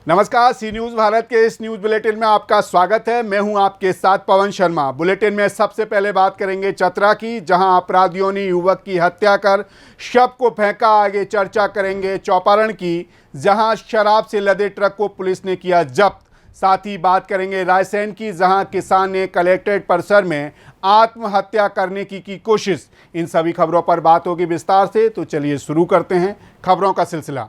नमस्कार, सी न्यूज़ भारत के इस न्यूज़ बुलेटिन में आपका स्वागत है। मैं हूं आपके साथ पवन शर्मा। बुलेटिन में सबसे पहले बात करेंगे चतरा की, जहां अपराधियों ने युवक की हत्या कर शव को फेंका। आगे चर्चा करेंगे चौपारण की, जहां शराब से लदे ट्रक को पुलिस ने किया जब्त। साथ ही बात करेंगे रायसेन की, जहां किसान ने कलेक्ट्रेट परिसर में आत्महत्या करने की कोशिश। इन सभी खबरों पर बात होगी विस्तार से, तो चलिए शुरू करते हैं खबरों का सिलसिला।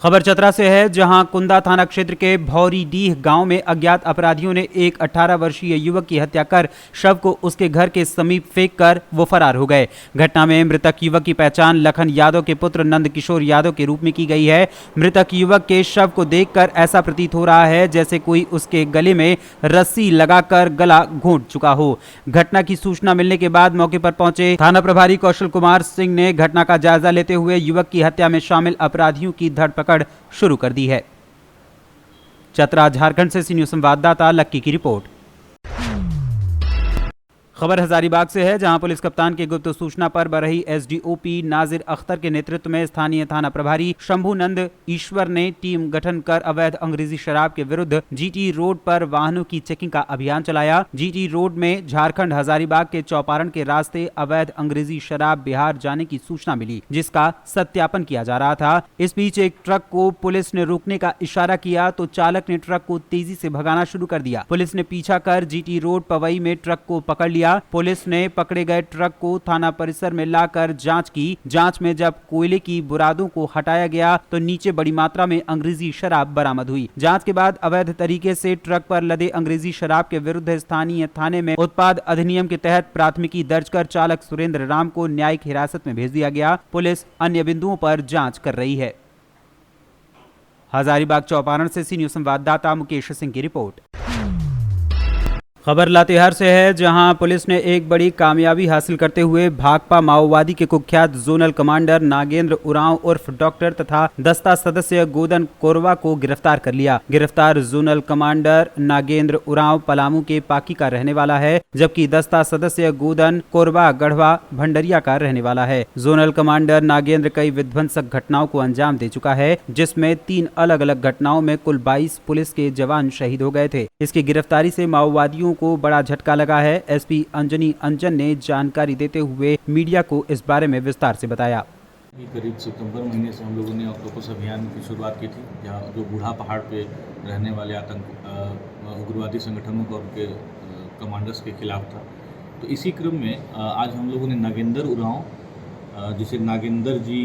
खबर चतरा से है, जहां कुंदा थाना क्षेत्र के भौरीडीह गांव में अज्ञात अपराधियों ने एक 18 वर्षीय युवक की हत्या कर शव को उसके घर के समीप फेंककर वो फरार हो गए। घटना में मृतक युवक की पहचान लखन यादव के पुत्र नंद किशोर यादव के रूप में की गई है। मृतक युवक के शव को देखकर ऐसा प्रतीत हो रहा है जैसे कोई उसके गले में रस्सी लगाकर गला घोंट चुका हो। घटना की सूचना मिलने के बाद मौके पर पहुंचे थाना प्रभारी कौशल कुमार सिंह ने घटना का जायजा लेते हुए युवक की हत्या में शामिल अपराधियों की धरपकड़ शुरू कर दी है। चतरा झारखंड से सी न्यूज़ संवाददाता लक्की की रिपोर्ट। खबर हजारीबाग से है, जहां पुलिस कप्तान की गुप्त सूचना पर बरही एसडीओपी नाजिर अख्तर के नेतृत्व में स्थानीय थाना प्रभारी शंभुनंद ईश्वर ने टीम गठन कर अवैध अंग्रेजी शराब के विरुद्ध जीटी रोड पर वाहनों की चेकिंग का अभियान चलाया। जीटी रोड में झारखंड हजारीबाग के चौपारण के रास्ते अवैध अंग्रेजी शराब बिहार जाने की सूचना मिली, जिसका सत्यापन किया जा रहा था। इस बीच एक ट्रक को पुलिस ने रोकने का इशारा किया तो चालक ने ट्रक को तेजी से भगाना शुरू कर दिया। पुलिस ने पीछा कर जीटी रोड पवई में ट्रक को पकड़ लिया। पुलिस ने पकड़े गए ट्रक को थाना परिसर में लाकर जांच की। जांच में जब कोयले की बुरादों को हटाया गया तो नीचे बड़ी मात्रा में अंग्रेजी शराब बरामद हुई। जांच के बाद अवैध तरीके से ट्रक पर लदे अंग्रेजी शराब के विरुद्ध स्थानीय थाने में उत्पाद अधिनियम के तहत प्राथमिकी दर्ज कर चालक सुरेंद्र राम को न्यायिक हिरासत में भेज दिया गया। पुलिस अन्य बिंदुओं पर जांच कर रही है। हजारीबाग चौपारण से सी न्यूज़ संवाददाता मुकेश सिंह की रिपोर्ट। खबर लातेहार से है, जहां पुलिस ने एक बड़ी कामयाबी हासिल करते हुए भाकपा माओवादी के कुख्यात जोनल कमांडर नागेंद्र उरांव उर्फ डॉक्टर तथा दस्ता सदस्य गोदन कोरवा को गिरफ्तार कर लिया। गिरफ्तार जोनल कमांडर नागेंद्र उरांव पलामू के पाकी का रहने वाला है, जबकि दस्ता सदस्य गोदन कोरवा गढ़वा भंडरिया का रहने वाला है। जोनल कमांडर नागेंद्र कई विध्वंसक घटनाओं को अंजाम दे चुका है, जिसमें 3 अलग अलग घटनाओं में कुल 22 पुलिस के जवान शहीद हो गए थे। इसकी गिरफ्तारी से माओवादियों को बड़ा झटका लगा है। एसपी अंजनी अंजन ने जानकारी देते हुए मीडिया को इस बारे में विस्तार से बताया। करीब सितंबर महीने से हम लोगों ने ऑक्टोपस अभियान की शुरुआत की थी, जहाँ जो बूढ़ा पहाड़ पे रहने वाले उग्रवादी संगठनों का उनके कमांडर्स के खिलाफ था। तो इसी क्रम में आज हम लोगों ने नागेंद्र उरांव, जिसे नागेंद्र जी,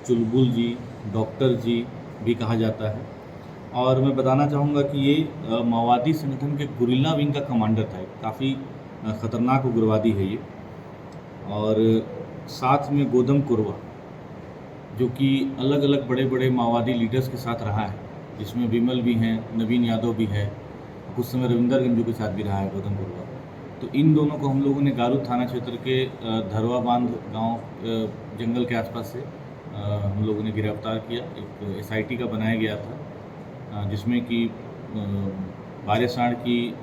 चुलबुल जी, डॉक्टर जी भी कहा जाता है, और मैं बताना चाहूँगा कि ये माओवादी संगठन के गुरिल्ला विंग का कमांडर था। काफ़ी ख़तरनाक उग्रवादी है ये। और साथ में गोदम कोरवा, जो कि अलग अलग बड़े बड़े माओवादी लीडर्स के साथ रहा है, जिसमें विमल भी हैं, नवीन यादव भी है, कुछ समय रविंदर गंजू के साथ भी रहा है गोदम कोरवा। तो इन दोनों को हम लोगों ने गारू थाना क्षेत्र के धरवा बांध गाँव जंगल के आसपास से हम लोगों ने गिरफ्तार किया। एक SIT का बनाया गया था, जिसमें कि बारेसाण की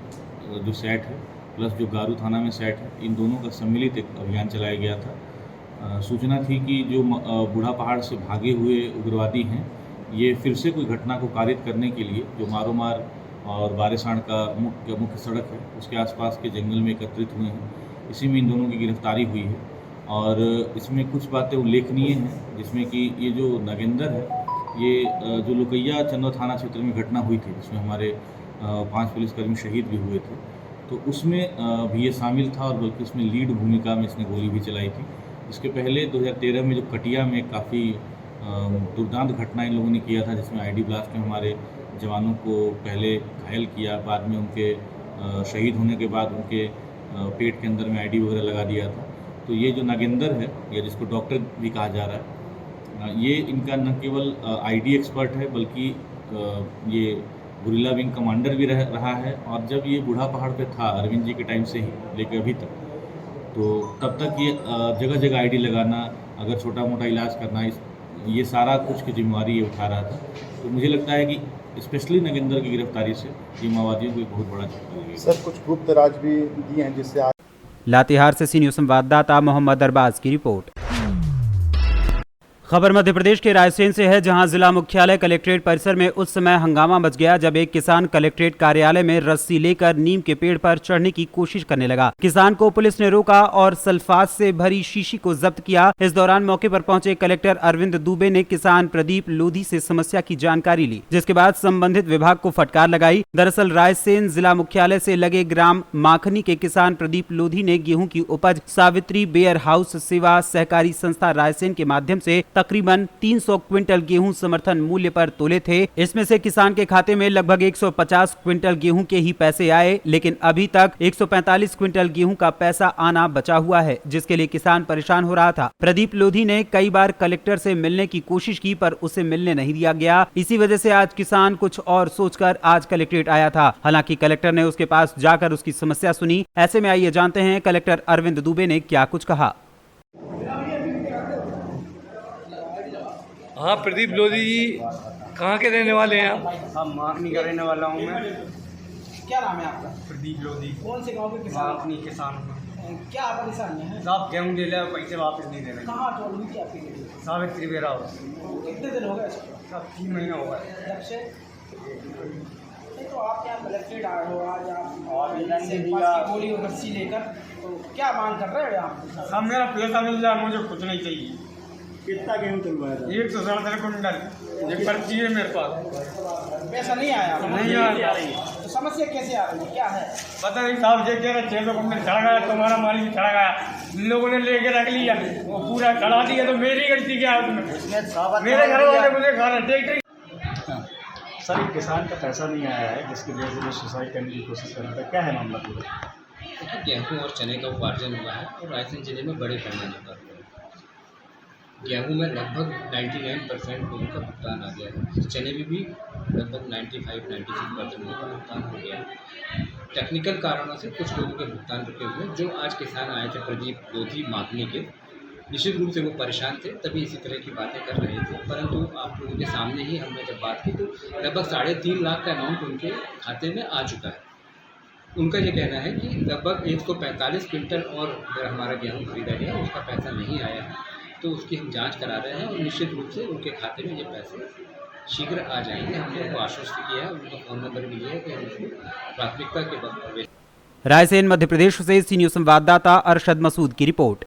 जो सेट है प्लस जो गारू थाना में सेट है, इन दोनों का सम्मिलित एक अभियान चलाया गया था। सूचना थी कि जो बूढ़ा पहाड़ से भागे हुए उग्रवादी हैं, ये फिर से कोई घटना को कारित करने के लिए जो मारोमार और बारेसाण का मुख्य सड़क है उसके आसपास के जंगल में एकत्रित हुए हैं। इसी में इन दोनों की गिरफ्तारी हुई है। और इसमें कुछ बातें उल्लेखनीय हैं, जिसमें कि ये जो नागेंद्र है, ये जो लोकैया चंदवा थाना क्षेत्र में घटना हुई थी, जिसमें हमारे 5 पुलिसकर्मी शहीद भी हुए थे, तो उसमें भी ये शामिल था, और बल्कि उसमें लीड भूमिका में इसने गोली भी चलाई थी। इसके पहले 2013 में जो कटिया में काफ़ी दुर्दांत घटना इन लोगों ने किया था, जिसमें ID ब्लास्ट में हमारे जवानों को पहले घायल किया, बाद में उनके शहीद होने के बाद उनके पेट के अंदर में ID वगैरह लगा दिया था। तो ये जो नागेंद्र है, या जिसको डॉक्टर भी कहा जा रहा है, ये इनका न केवल ID एक्सपर्ट है, बल्कि ये गुरिल्ला विंग कमांडर भी रहा है। और जब ये बूढ़ा पहाड़ पे था अरविंद जी के टाइम से ही लेकर अभी तक, तो तब तक ये जगह जगह ID लगाना, अगर छोटा मोटा इलाज करना, ये सारा कुछ की जिम्मेवारी ये उठा रहा था। तो मुझे लगता है कि स्पेशली नागेंद्र की गिरफ्तारी से ये माओवादियों को एक बहुत बड़ा झटका लगेगा। सर, कुछ गुप्त राज भी दिए हैं, जिससे लातेहार से सी न्यूज़ संवाददाता मोहम्मद अरबाज की रिपोर्ट। खबर मध्य प्रदेश के रायसेन से है, जहां जिला मुख्यालय कलेक्ट्रेट परिसर में उस समय हंगामा मच गया जब एक किसान कलेक्ट्रेट कार्यालय में रस्सी लेकर नीम के पेड़ पर चढ़ने की कोशिश करने लगा। किसान को पुलिस ने रोका और सल्फात से भरी शीशी को जब्त किया। इस दौरान मौके पर पहुंचे कलेक्टर अरविंद दुबे ने किसान प्रदीप लोधी से समस्या की जानकारी ली, जिसके बाद संबंधित विभाग को फटकार लगाई। दरअसल रायसेन जिला मुख्यालय से लगे ग्राम माखनी के किसान प्रदीप लोधी ने गेहूं की उपज सावित्री बेयर हाउस सेवा सहकारी संस्था रायसेन के माध्यम से तकरीबन 300 क्विंटल गेहूं समर्थन मूल्य पर तोले थे। इसमें से किसान के खाते में लगभग 150 क्विंटल गेहूं के ही पैसे आए, लेकिन अभी तक 145 क्विंटल गेहूं का पैसा आना बचा हुआ है, जिसके लिए किसान परेशान हो रहा था। प्रदीप लोधी ने कई बार कलेक्टर से मिलने की कोशिश की, पर उसे मिलने नहीं दिया गया। इसी वजह से आज किसान कुछ और सोचकर आज कलेक्ट्रेट आया था। हालांकि कलेक्टर ने उसके पास जाकर उसकी समस्या सुनी। ऐसे में आइए जानते हैं कलेक्टर अरविंद दुबे ने क्या कुछ कहा। हाँ, प्रदीप लोधी जी कहाँ के रहने वाले हैं आप? हम माखनी का रहने वाला हूँ मैं। क्या नाम है आपका? प्रदीप लोधी। कौन से गांव के किसान? माखनी किसान हूँ। क्या परेशानी है? साहब गेहूँ दे ले, पैसे वापस नहीं दे रहे। कहाँ टोल हुई थी आपकी गाड़ी? सावित्री बेरा हो। कितने दिन हो गए इसको? सब 3 महीना हो गए। जब से नहीं, तो आप यहाँ कलेक्ट्रेट आए हो आज, आप इन्होंने दिया। गोली और रस्सी लेकर, तो क्या मांग कर रहे हो आप? सब मेरा पैसा मिल जाए, मुझे कुछ नहीं चाहिए। कितना गेहूँ चलवाया था? 167 कुंटल ये पर्ची है मेरे पास। पैसा नहीं आया? नहीं आया। तो समस्या कैसे आ रही है, क्या है? पता नहीं साहब, ये कह रहे 600 कुंटल चढ़ गया, तुम्हारा माल भी चढ़ गया। इन लोगों ने लेके रख लिया, वो पूरा चढ़ा दिया, तो मेरी गलती क्या है उसमें? मेरे घर वाले मुझे खा रहे ट्रैक्टर। सर, एक किसान का पैसा नहीं आया है, जिसकी वजह से वो सुसाइड करने की कोशिश कर रहा था। क्या है मामला पूरा? देखिए, गेहूँ और चने का उपार्जन हुआ है और रायसेन जिले में बड़े पैमाने पर गेहूँ में लगभग 99% लोगों का भुगतान आ गया है। चने में भी लगभग 95-96% लोगों का भुगतान हो गया है। टेक्निकल कारणों से कुछ लोगों के भुगतान रुके हुए। जो आज किसान आए थे प्रदीप लोधी माखनी के, निश्चित रूप से वो परेशान थे, तभी इसी तरह की बातें कर रहे थे। परंतु आप लोगों के सामने ही हमने जब बात की तो लगभग 3.5 लाख का अमाउंट उनके खाते में आ चुका है। उनका ये कहना है कि लगभग 145 क्विंटल और हमारा गेहूँ खरीदा गया, उसका पैसा नहीं आया है, तो उसकी हम जांच करा रहे हैं और निश्चित रूप से उनके खाते में ये पैसे शीघ्र आ जाएंगे। हमने उनको आश्वस्त किया है, उनका फ़ोन नंबर भी दिया है कि हम उसको प्राथमिकता के वक्त। रायसेन मध्य प्रदेश से सी न्यूज़ संवाददाता अरशद मसूद की रिपोर्ट।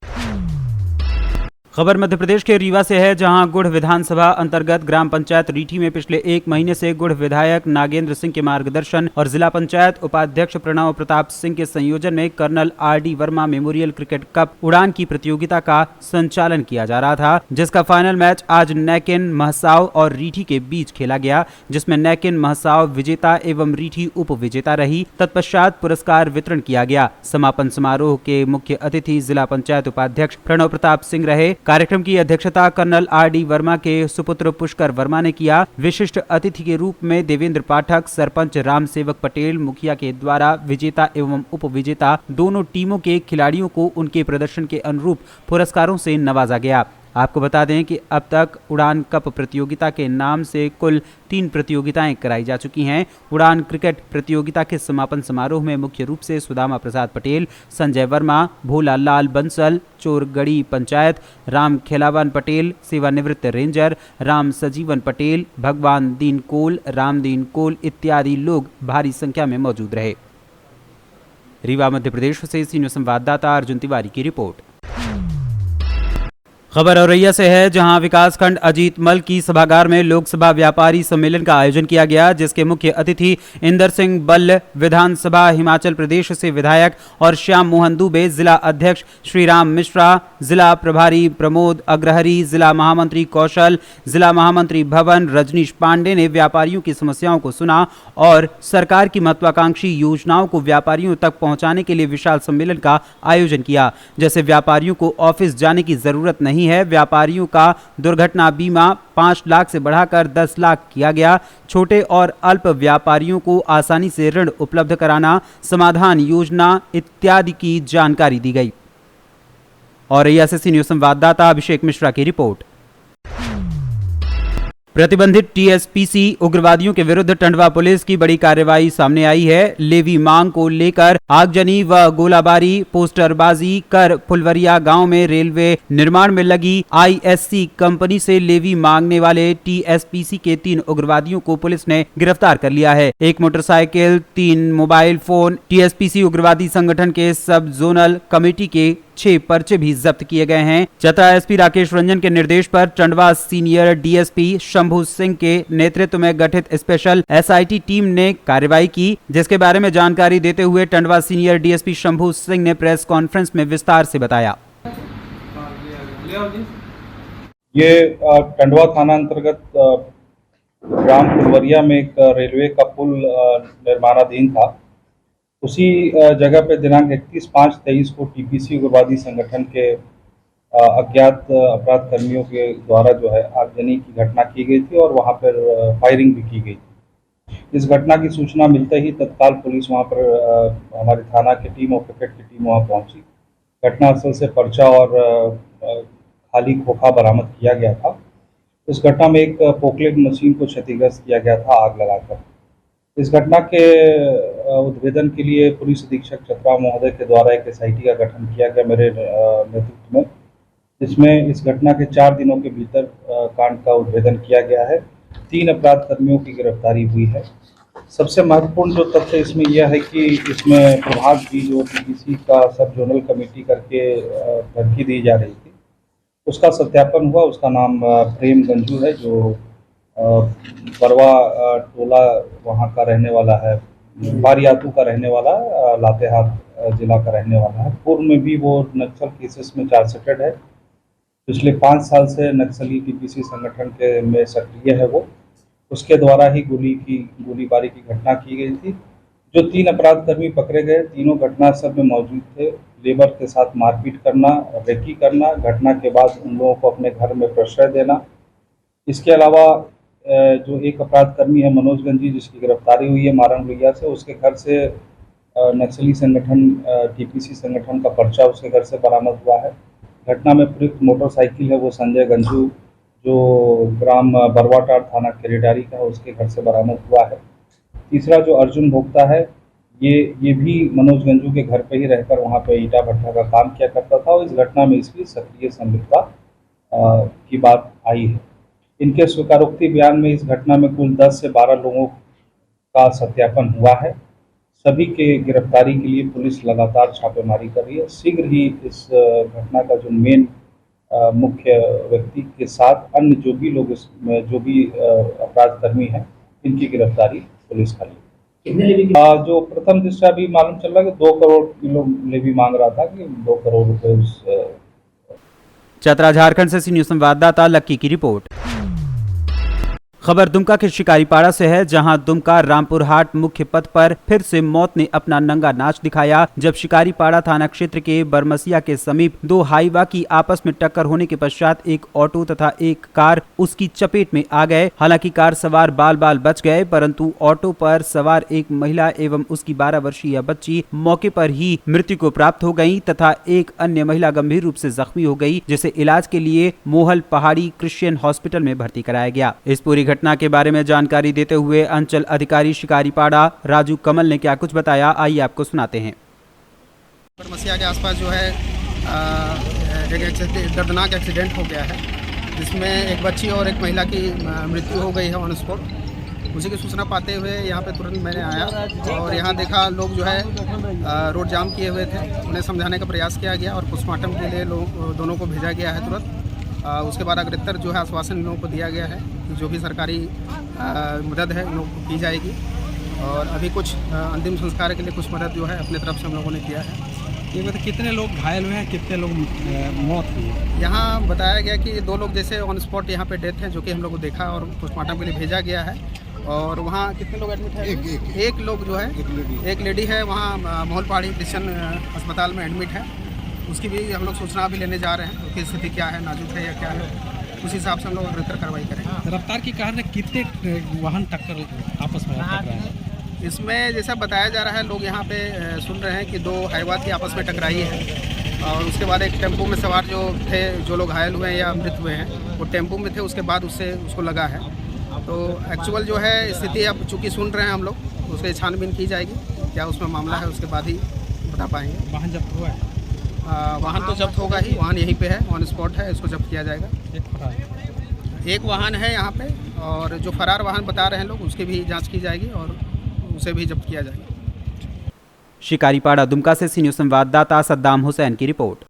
खबर मध्य प्रदेश के रीवा से है, जहां गुढ़ विधानसभा अंतर्गत ग्राम पंचायत रीठी में पिछले 1 महीने से गुढ़ विधायक नागेंद्र सिंह के मार्गदर्शन और जिला पंचायत उपाध्यक्ष प्रणव प्रताप सिंह के संयोजन में colonel R D. Verma memorial cricket cup उड़ान की प्रतियोगिता का संचालन किया जा रहा था, जिसका फाइनल मैच आज नैकिन महसाव और रीठी के बीच खेला गया, जिसमें नैकिन महसाव विजेता एवं रीठी उप विजेता रही। तत्पश्चात पुरस्कार वितरण किया गया। समापन समारोह के मुख्य अतिथि जिला पंचायत उपाध्यक्ष प्रणव प्रताप सिंह रहे। कार्यक्रम की अध्यक्षता कर्नल आर.डी. वर्मा के सुपुत्र पुष्कर वर्मा ने किया। विशिष्ट अतिथि के रूप में देवेंद्र पाठक, सरपंच राम सेवक पटेल, मुखिया के द्वारा विजेता एवं उप विजेता दोनों टीमों के खिलाड़ियों को उनके प्रदर्शन के अनुरूप पुरस्कारों से नवाजा गया। आपको बता दें कि अब तक उड़ान कप प्रतियोगिता के नाम से कुल 3 प्रतियोगिताएं कराई जा चुकी हैं। उड़ान क्रिकेट प्रतियोगिता के समापन समारोह में मुख्य रूप से सुदामा प्रसाद पटेल, संजय वर्मा, भोला लाल बंसल, चोरगढ़ी पंचायत, राम खेलावन पटेल, सेवानिवृत्त रेंजर, राम सजीवन पटेल, भगवान दीन कोल, रामदीन कोल इत्यादि लोग भारी संख्या में मौजूद रहे। रीवा मध्य प्रदेश से सी न्यूज़ संवाददाता अर्जुन तिवारी की रिपोर्ट। खबर औरैया से है, जहां विकासखंड अजीत मल की सभागार में लोकसभा व्यापारी सम्मेलन का आयोजन किया गया, जिसके मुख्य अतिथि इंदर सिंह बल्ल, विधानसभा हिमाचल प्रदेश से विधायक, और श्याम मोहन दुबे, जिला अध्यक्ष श्रीराम मिश्रा, जिला प्रभारी प्रमोद अग्रहरी, जिला महामंत्री कौशल, जिला महामंत्री भवन रजनीश पांडे ने व्यापारियों की समस्याओं को सुना और सरकार की महत्वाकांक्षी योजनाओं को व्यापारियों तक पहुंचाने के लिए विशाल सम्मेलन का आयोजन किया। जैसे व्यापारियों को ऑफिस जाने की जरूरत नहीं है, व्यापारियों का दुर्घटना बीमा 5 लाख से बढ़ाकर 10 लाख किया गया, छोटे और अल्प व्यापारियों को आसानी से ऋण उपलब्ध कराना, समाधान योजना इत्यादि की जानकारी दी गई। और सी न्यूज़ संवाददाता अभिषेक मिश्रा की रिपोर्ट। प्रतिबंधित टीएसपीसी उग्रवादियों के विरुद्ध टंडवा पुलिस की बड़ी कार्रवाई सामने आई है। लेवी मांग को लेकर आगजनी व गोलाबारी, पोस्टरबाजी कर फुलवरिया गांव में रेलवे निर्माण में लगी आईएससी कंपनी से लेवी मांगने वाले टीएसपीसी के 3 उग्रवादियों को पुलिस ने गिरफ्तार कर लिया है। एक मोटरसाइकिल, 3 मोबाइल फोन, टीएसपीसी उग्रवादी संगठन के सब जोनल कमेटी के 6 पर्चे भी जब्त किए गए हैं। चतरा एसपी राकेश रंजन के निर्देश पर टंडवा सीनियर डीएसपी शंभू सिंह के नेतृत्व में गठित स्पेशल एसआईटी टीम ने कार्रवाई की, जिसके बारे में जानकारी देते हुए टंडवा सीनियर डीएसपी शंभू सिंह ने प्रेस कॉन्फ्रेंस में विस्तार से बताया। ये टंडवा थाना अंतर्गत ग्राम फुलवरिया में एक रेलवे का पुल निर्माणाधीन था। उसी जगह पे दिनांक 31/5/23 को टीपीसी उग्रवादी संगठन के अज्ञात अपराध कर्मियों के द्वारा जो है आगजनी की घटना की गई थी और वहां पर फायरिंग भी की गई थी। इस घटना की सूचना मिलते ही तत्काल पुलिस वहां पर हमारी थाना की टीम और क्रिकेट की टीम वहां पहुंची। घटनास्थल से पर्चा और खाली खोखा बरामद किया गया था। इस घटना में एक पोकलेट मशीन को क्षतिग्रस्त किया गया था आग लगाकर। इस घटना के उद्भेदन के लिए पुलिस अधीक्षक चतरा महोदय के द्वारा एक एसआईटी का गठन किया गया मेरे नेतृत्व में, जिसमें इस घटना के 4 दिनों के भीतर कांड का उद्भेदन किया गया है। 3 अपराध कर्मियों की गिरफ्तारी हुई है। सबसे महत्वपूर्ण जो तथ्य इसमें यह है कि इसमें प्रभाग की जो टीपीसी का सब जोनल कमेटी करके धमकी दी जा रही थी, उसका सत्यापन हुआ। उसका नाम प्रेम गंजू है, जो बरवा टोला वहाँ का रहने वाला है, बारियातू का रहने वाला, लातेहार जिला का रहने वाला है। पूर्व में भी वो नक्सल केसेस में चार्जशीटेड है। पिछले 5 साल से नक्सली टीपीसी संगठन के में सक्रिय है वो। उसके द्वारा ही गोलीबारी की घटना की गई थी। जो 3 अपराध कर्मी पकड़े गए, तीनों घटनास्थल में मौजूद थे। लेबर के साथ मारपीट करना, रेकी करना, घटना के बाद उन लोगों को अपने घर में प्रश्रय देना। इसके अलावा जो एक अपराध कर्मी है मनोज गंजी, जिसकी गिरफ्तारी हुई है मारन लोहिया से, उसके घर से नक्सली संगठन टीपीसी संगठन का पर्चा उसके घर से बरामद हुआ है। घटना में प्रयुक्त मोटरसाइकिल है वो संजय गंजू, जो ग्राम बरवाटार थाना केरेडारी का है, उसके घर से बरामद हुआ है। तीसरा जो अर्जुन भोक्ता है, ये भी मनोज गंजू के घर पे ही रहकर वहाँ पे ईटा भट्टा का काम किया करता था और इस घटना में इसकी सक्रिय संलिप्तता की बात आई है। इनके स्वीकारोक्ति बयान में इस घटना में कुल 10 से 12 लोगों का सत्यापन हुआ है। सभी के गिरफ्तारी के लिए पुलिस लगातार छापेमारी कर रही है। शीघ्र ही इस घटना का जो मेन मुख्य व्यक्ति के साथ अन्य जो भी अपराध कर्मी हैं, इनकी गिरफ्तारी पुलिस कर रही है। जो प्रथम दृष्टया भी मालूम चल रहा है कि 2 करोड़ किलो लेवी मांग रहा था कि 2 करोड़ रुपए उस। चतरा झारखंड से सी न्यूज संवाददाता लक्की की रिपोर्ट। खबर दुमका के शिकारीपाड़ा से है, जहां दुमका रामपुर हाट मुख्य पथ पर फिर से मौत ने अपना नंगा नाच दिखाया, जब शिकारीपाड़ा थाना क्षेत्र के बरमसिया के समीप 2 हाईवा की आपस में टक्कर होने के पश्चात एक ऑटो तथा एक कार उसकी चपेट में आ गए। हालांकि कार सवार बाल बाल बच गए, परंतु ऑटो पर सवार एक महिला एवं उसकी 12 वर्षीय बच्ची मौके पर ही मृत्यु को प्राप्त हो गयी तथा एक अन्य महिला गंभीर रूप से जख्मी हो गयी, जिसे इलाज के लिए मोहल पहाड़ी क्रिश्चियन हॉस्पिटल में भर्ती कराया गया। इस पूरी घटना के बारे में जानकारी देते हुए अंचल अधिकारी शिकारीपाड़ा राजू कमल ने क्या कुछ बताया, आइए आपको सुनाते हैं। बरमसिया के आसपास जो है एक दर्दनाक एक्सीडेंट हो गया है, जिसमें एक बच्ची और एक महिला की मृत्यु हो गई है ऑन स्पॉट। उसी की सूचना पाते हुए यहाँ पे तुरंत मैंने आया और यहाँ देखा लोग जो है रोड जाम किए हुए थे। उन्हें समझाने का प्रयास किया गया और पोस्टमार्टम के लिए दोनों को भेजा गया है तुरंत। उसके बाद अग्रतर जो है आश्वासन इन लोगों को दिया गया है कि जो भी सरकारी मदद है इन लोगों को की जाएगी और अभी कुछ अंतिम संस्कार के लिए कुछ मदद जो है अपने तरफ से हम लोगों ने किया है। ये मतलब कितने लोग घायल हुए हैं, कितने लोग मौत हुई है? यहाँ बताया गया कि 2 लोग जैसे ऑन स्पॉट यहाँ पे डेथ है, जो कि हम लोग को देखा और पोस्टमार्टम के लिए भेजा गया है। और वहाँ कितने लोग एडमिट है? एक लोग जो है, एक लेडी है वहाँ मोहल पहाड़ी क्रिश्चियन अस्पताल में एडमिट है। उसकी भी हम लोग सूचना भी लेने जा रहे हैं, उसकी स्थिति क्या है, नाजुक है या क्या है, उस हिसाब से हम लोग बेहतर कार्रवाई करेंगे। रफ्तार के कारण कितने वाहन टक्कर आपस में टकराए हैं? इसमें जैसा बताया जा रहा है, लोग यहाँ पे सुन रहे हैं कि 2 हाईवा की आपस में टकराई है और उसके बाद एक टेम्पो में सवार जो थे, जो लोग घायल हुए हैं या मृत हुए हैं, वो टेम्पो में थे, उसके बाद उसको लगा है। तो एक्चुअल जो है स्थिति अब चूँकि सुन रहे हैं हम लोग, उसकी छानबीन की जाएगी, क्या उसमें मामला है उसके बाद ही बता पाएंगे। वाहन जब्त हुआ है? वाहन तो जब्त होगा ही, वाहन यहीं पे है, ऑन स्पॉट है, इसको जब्त किया जाएगा। एक वाहन है यहाँ पे, और जो फरार वाहन बता रहे हैं लोग उसकी भी जांच की जाएगी और उसे भी जब्त किया जाएगा। शिकारीपाड़ा दुमका से सी न्यूज़ संवाददाता सद्दाम हुसैन की रिपोर्ट।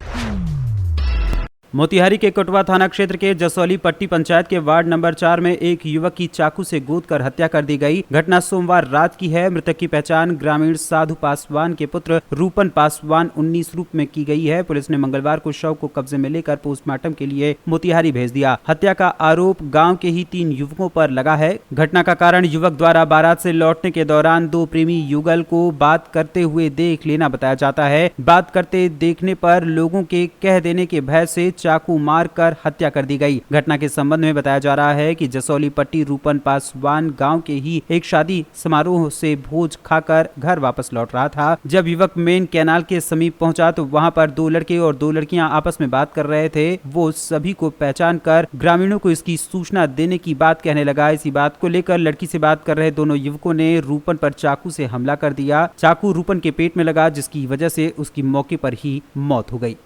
मोतिहारी के कोटवा थाना क्षेत्र के जसौली पट्टी पंचायत के वार्ड नंबर 4 में एक युवक की चाकू से गोद कर हत्या कर दी गई। घटना सोमवार रात की है। मृतक की पहचान ग्रामीण साधु पासवान के पुत्र रूपन पासवान 19 रूप में की गई है। पुलिस ने मंगलवार को शव को कब्जे में लेकर पोस्टमार्टम के लिए मोतिहारी भेज दिया। हत्या का आरोप गाँव के ही 3 युवकों पर लगा है। घटना का कारण युवक द्वारा बारात से लौटने के दौरान 2 प्रेमी युगल को बात करते हुए देख लेना बताया जाता है। बात करते देखने पर लोगों के कह देने के भय से चाकू मारकर हत्या कर दी गई। घटना के संबंध में बताया जा रहा है कि जसौली पट्टी रूपन पासवान गांव के ही एक शादी समारोह से भोज खाकर घर वापस लौट रहा था। जब युवक मेन कैनाल के समीप पहुंचा तो वहां पर 2 लड़के और 2 लड़कियां आपस में बात कर रहे थे। वो सभी को पहचान कर ग्रामीणों को इसकी सूचना देने की बात कहने लगा। इसी बात को लेकर लड़की से बात कर रहे दोनों युवकों ने रूपन पर चाकू से हमला कर दिया। चाकू रूपन के पेट में लगा, जिसकी वजह से उसकी मौके पर ही मौत हो गई।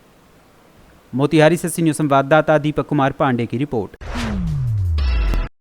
मोतिहारी से सी न्यूज़ संवाददाता दीपक कुमार पांडे की रिपोर्ट।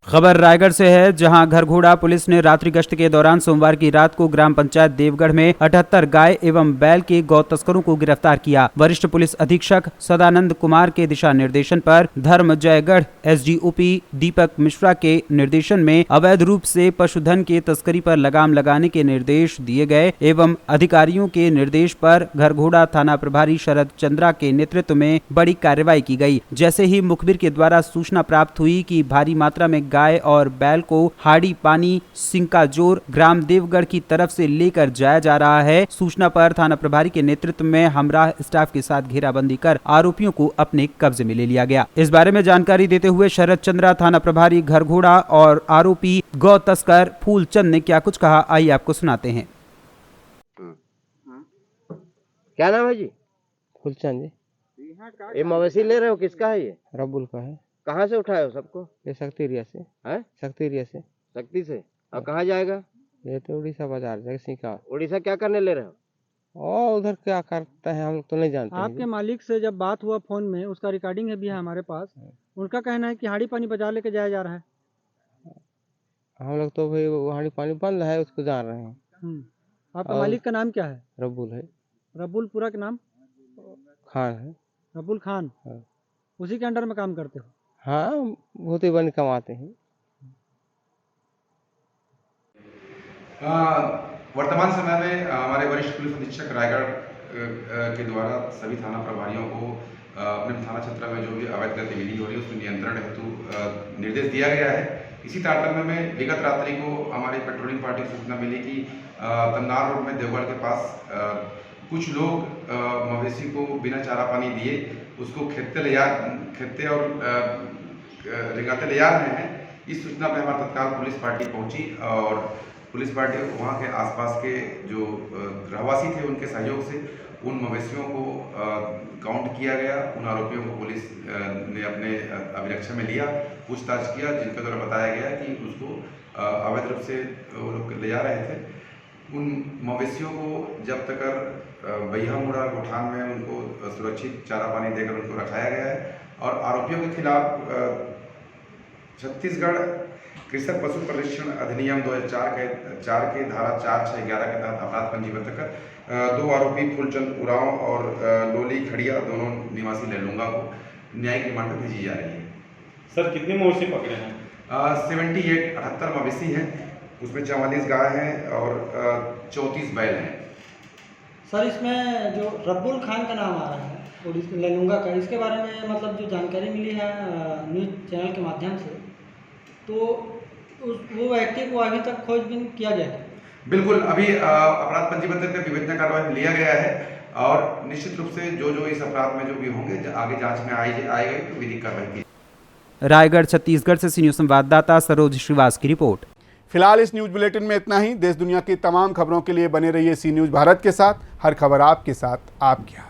खबर रायगढ़ से है, जहां घरघोड़ा पुलिस ने रात्रि गश्त के दौरान सोमवार की रात को ग्राम पंचायत देवगढ़ में 78 गाय एवं बैल के गौ तस्करों को गिरफ्तार किया। वरिष्ठ पुलिस अधीक्षक सदानंद कुमार के दिशा निर्देशन पर धर्म जयगढ़ एसडीओपी दीपक मिश्रा के निर्देशन में अवैध रूप से पशुधन के तस्करी पर लगाम लगाने के निर्देश दिए गए एवं अधिकारियों के निर्देश पर घरघोड़ा थाना प्रभारी शरद चंद्रा के नेतृत्व में बड़ी कार्रवाई की गई। जैसे ही मुखबिर के द्वारा सूचना प्राप्त हुई कि भारी मात्रा में गाय और बैल को हाड़ी पानी सिंकाजोर ग्राम देवगढ़ की तरफ से लेकर जाया जा रहा है, सूचना पर थाना प्रभारी के नेतृत्व में हमराह स्टाफ के साथ घेराबंदी कर आरोपियों को अपने कब्जे में ले लिया गया। इस बारे में जानकारी देते हुए शरद चंद्रा, थाना प्रभारी घरघोड़ा और आरोपी गौ तस्कर फूलचंद ने क्या कुछ कहा, आइए आपको सुनाते हैं। क्या नाम है जी? फूलचंद जी। ये मवेशी ले रहे हो, किसका है ये? रबुल का है। कहाँ से उठाए हो सबको? ये शक्ति एरिया से है। शक्ति एरिया से। शक्ति से। और कहाँ जाएगा? ये तो उड़ीसा बाजार जगह। उड़ीसा क्या करने ले रहे हो? और उधर क्या करते हैं हम लोग तो नहीं जानते। आपके मालिक से जब बात हुआ फोन में, उसका रिकॉर्डिंग है भी है हमारे पास। उनका कहना है कि हाड़ी पानी बाजार लेके जाया जा रहा है। हम लोग तो भाई हाड़ी पानी बंद है, उसको जान रहे हैं। आपका मालिक का नाम क्या है? रबुल है। रबुल पूरा का नाम? खान है। रबुल खान। उसी के अंडर में काम करते हो? हाँ, बहुत ही बन कमाते हैं। वर्तमान समय में हमारे वरिष्ठ पुलिस अधीक्षक रायगढ़ के द्वारा सभी थाना प्रभारियों को अपने थाना क्षेत्र में जो भी अवैध गतिविधि हो रही है उसमें नियंत्रण हेतु निर्देश दिया गया है। इसी तारतम्य में विगत रात्रि को हमारी पेट्रोलिंग पार्टी को सूचना मिली कि तन्नार रोड में देवगढ़ के पास कुछ लोग मवेशी को बिना चारा पानी दिए उसको खेते और रिंगाते ले जा रहे हैं। इस सूचना पर हमारी तत्काल पुलिस पार्टी पहुंची और पुलिस पार्टी वहां के आसपास के जो रहवासी थे उनके सहयोग से उन मवेशियों को काउंट किया गया। उन आरोपियों को पुलिस ने अपने अभिरक्षा में लिया, पूछताछ किया, जिनके द्वारा बताया गया कि उसको अवैध रूप से वो लोग ले जा रहे थे। उन मवेशियों को जब्त कर बैया मुड़ा गोठान में उनको सुरक्षित चारा पानी देकर उनको रखाया गया है और आरोपियों के खिलाफ छत्तीसगढ़ कृषक पशु परिरक्षण अधिनियम 2004 के धारा 4-6-11 के तहत अपराध पंजीबद्ध कर 2 आरोपी फूलचंद उरांव और लोली खड़िया दोनों निवासी लेलूंगा को न्यायिक रिमांड पर भेजी जा रही है। सर कितने मवेशी पकड़े हैं? 78 मवेशी हैं, उसमें 44 गाय हैं और 34 बैल हैं। सर इसमें जो रब्बुल खान का नाम आ रहा है और इस लेलूंगा का, इसके बारे में मतलब जो जानकारी मिली है न्यूज़ चैनल के माध्यम से, तो वो व्यक्ति को अभी तक खोजबीन किया गया है? बिल्कुल, अभी अपराध पंजीबद्ध कर विवेचना कार्रवाई में लिया गया है और निश्चित रूप से जो इस अपराध में जो भी होंगे आगे जांच में आएगी तो विधिक कार्रवाई की। रायगढ़ छत्तीसगढ़ से सी न्यूज़ संवाददाता सरोज श्रीवास की रिपोर्ट। फिलहाल इस न्यूज बुलेटिन में इतना ही। देश दुनिया की तमाम खबरों के लिए बने रहिए सी न्यूज भारत के साथ। हर खबर आपके साथ, आपके हाथ।